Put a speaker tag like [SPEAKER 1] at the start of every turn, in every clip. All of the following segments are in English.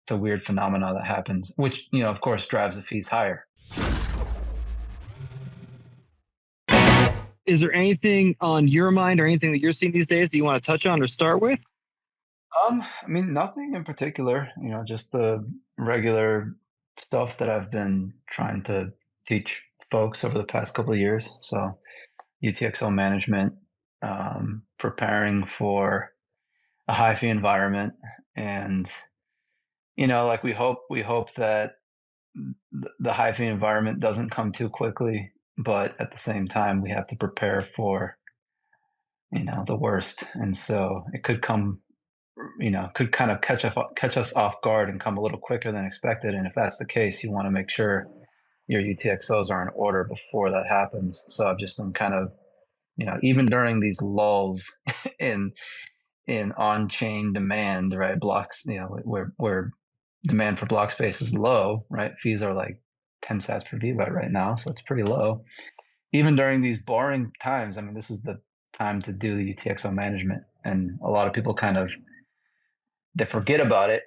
[SPEAKER 1] it's a weird phenomena that happens, which, of course, drives the fees higher.
[SPEAKER 2] Is there anything on your mind or anything that you're seeing these days that you want to touch on or start with?
[SPEAKER 1] I mean, nothing in particular, just the regular stuff that I've been trying to teach folks over the past couple of years. So, UTXO management, preparing for a high fee environment, and like we hope that the high fee environment doesn't come too quickly, but at the same time, we have to prepare for the worst, and so it could come could kind of catch us off guard and come a little quicker than expected. And if that's the case, you want to make sure your UTXOs are in order before that happens. So I've just been kind of, even during these lulls in on-chain demand, right? Blocks, where demand for block space is low, right? Fees are like 10 sats per VBIT right now, so it's pretty low. Even during these boring times, I mean, this is the time to do the UTXO management, and a lot of people kind of they forget about it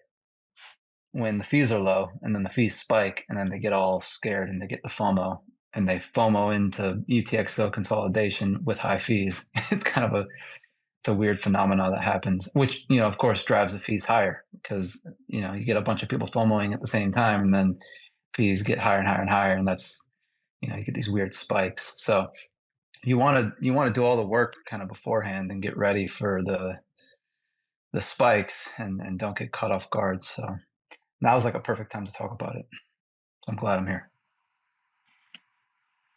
[SPEAKER 1] when the fees are low, and then the fees spike, and then they get all scared and they get the FOMO, and they FOMO into UTXO consolidation with high fees. It's a weird phenomena that happens, which, of course, drives the fees higher because, you get a bunch of people FOMOing at the same time, and then fees get higher and higher and higher, and that's, you get these weird spikes. So you wanna do all the work kind of beforehand and get ready for the spikes and don't get caught off guard. So now is like a perfect time to talk about it. So I'm glad I'm here.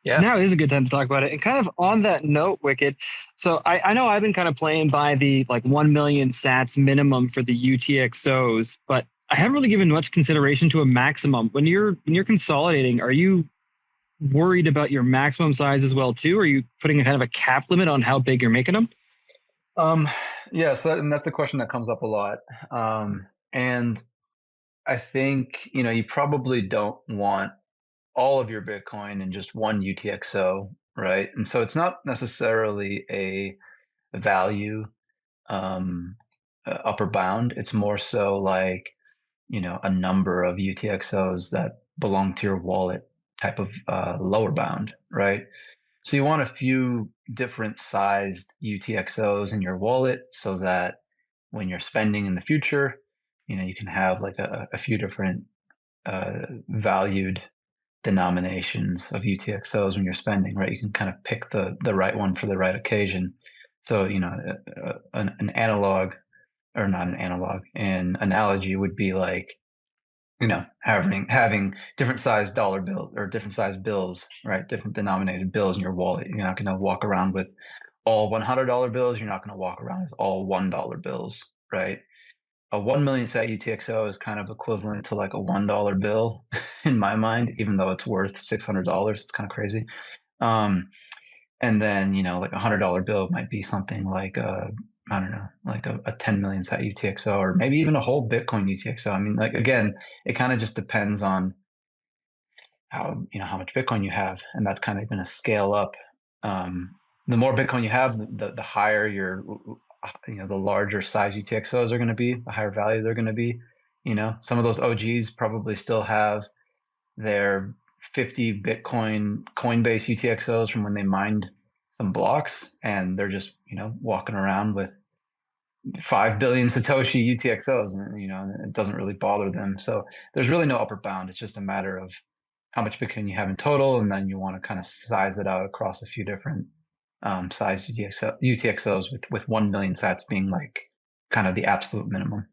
[SPEAKER 1] Yeah.
[SPEAKER 2] Now is a good time to talk about it. And kind of on that note, Wicked. So I know I've been kind of playing by the like 1 million sats minimum for the UTXOs, but I haven't really given much consideration to a maximum. When you're consolidating, are you worried about your maximum size as well too? Are you putting a kind of a cap limit on how big you're making them?
[SPEAKER 1] Um, yeah, so and that's a question that comes up a lot. And I think, you probably don't want all of your Bitcoin in just one UTXO, right? And so it's not necessarily a value upper bound. It's more so like, a number of UTXOs that belong to your wallet type of lower bound, right? So you want a few different sized UTXOs in your wallet so that when you're spending in the future, you can have like a few different valued denominations of UTXOs when you're spending, right? You can kind of pick the right one for the right occasion. So, an analog, or not an analog, an analogy would be like, having different size dollar bill or different size bills, right? Different denominated bills in your wallet. You're not going to walk around with all $100 bills. You're not going to walk around with all $1 bills, right? A 1 million sat UTXO is kind of equivalent to like a $1 bill in my mind, even though it's worth $600. It's kind of crazy. Um, and then, like a $100 bill might be something like I don't know, like a 10 million sat UTXO, or maybe even a whole Bitcoin UTXO. I mean, like again, it kind of just depends on how much Bitcoin you have, and that's kind of going to scale up. Um, the more Bitcoin you have, the higher your the larger size UTXOs are going to be, the higher value they're going to be. Some of those OGs probably still have their 50 Bitcoin Coinbase UTXOs from when they mined some blocks, and they're just walking around with 5 billion Satoshi UTXOs, and it doesn't really bother them. So there's really no upper bound. It's just a matter of how much Bitcoin you have in total, and then you want to kind of size it out across a few different size UTXOs with 1 million sats being like kind of the absolute minimum.